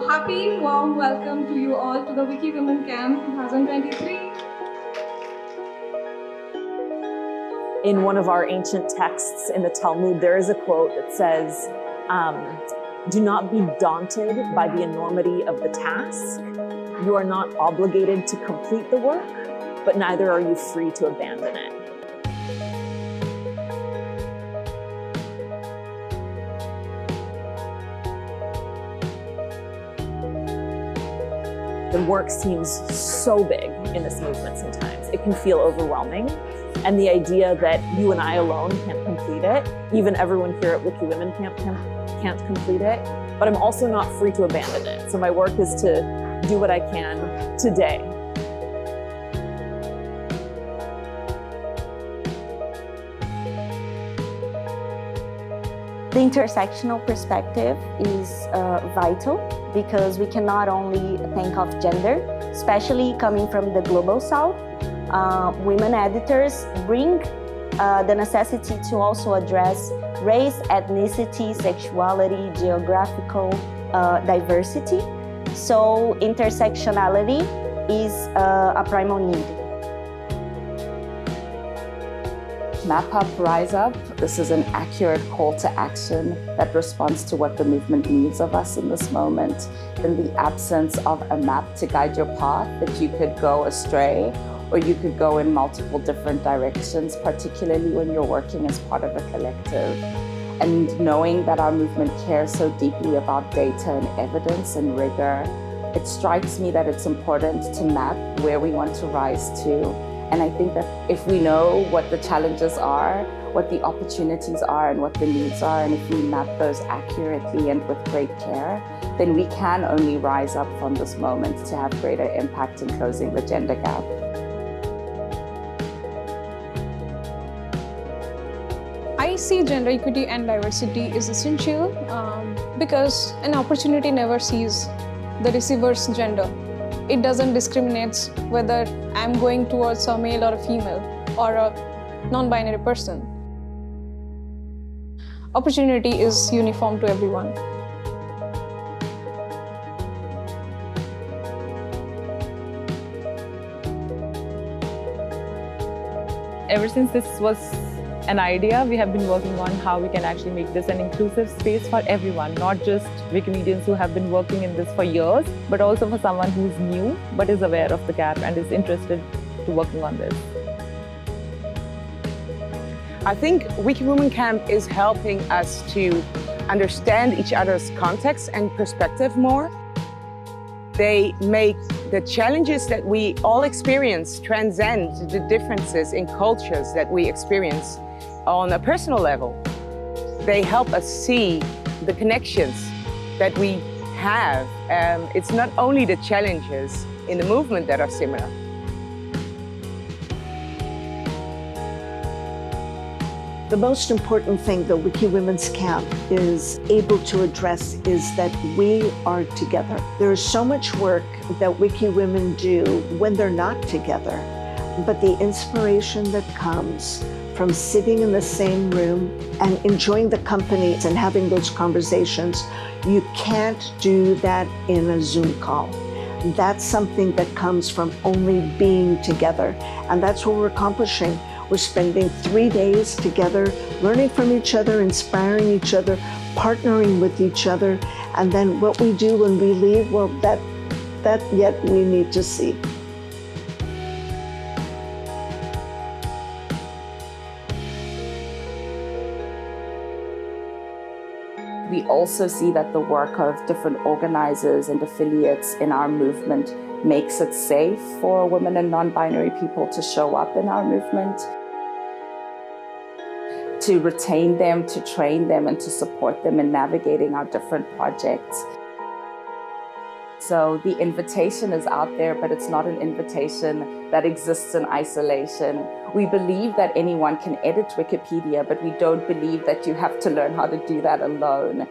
Happy warm welcome to you all to the Wiki Women Camp 2023. In one of our ancient texts in the Talmud, there is a quote that says, do not be daunted by the enormity of the task. You are not obligated to complete the work, but neither are you free to abandon it. The work seems so big in this movement sometimes. It can feel overwhelming. And the idea that you and I alone can't complete it, even everyone here at Wiki Women Camp can't complete it, but I'm also not free to abandon it. So my work is to do what I can today. The intersectional perspective is vital because we can not only think of gender, especially coming from the global south. Women editors bring the necessity to also address race, ethnicity, sexuality, geographical diversity. So intersectionality is a primal need. Map Up, Rise Up. This is an accurate call to action that responds to what the movement needs of us in this moment. In the absence of a map to guide your path, that you could go astray or you could go in multiple different directions, particularly when you're working as part of a collective. And knowing that our movement cares so deeply about data and evidence and rigor, it strikes me that it's important to map where we want to rise to. And I think that if we know what the challenges are, what the opportunities are, and what the needs are, and if we map those accurately and with great care, then we can only rise up from this moment to have greater impact in closing the gender gap. I see gender equity and diversity is essential because an opportunity never sees the receiver's gender. It doesn't discriminate whether I'm going towards a male or a female or a non-binary person. Opportunity is uniform to everyone. Ever since this was an idea, we have been working on how we can actually make this an inclusive space for everyone, not just Wikimedians who have been working in this for years, but also for someone who's new but is aware of the gap and is interested to working on this. I think Wiki Women Camp is helping us to understand each other's context and perspective more. They make the challenges that we all experience transcend the differences in cultures that we experience on a personal level. They help us see the connections that we have. It's not only the challenges in the movement that are similar. The most important thing that Wiki Women's Camp is able to address is that we are together. There is so much work that Wiki Women do when they're not together, but the inspiration that comes from sitting in the same room and enjoying the company and having those conversations, you can't do that in a Zoom call. That's something that comes from only being together, and that's what we're accomplishing. We're spending 3 days together, learning from each other, inspiring each other, partnering with each other, and then what we do when we leave, well, that yet we need to see. We also see that the work of different organizers and affiliates in our movement makes it safe for women and non-binary people to show up in our movement, to retain them, to train them, and to support them in navigating our different projects. So the invitation is out there, but it's not an invitation that exists in isolation. We believe that anyone can edit Wikipedia, but we don't believe that you have to learn how to do that alone.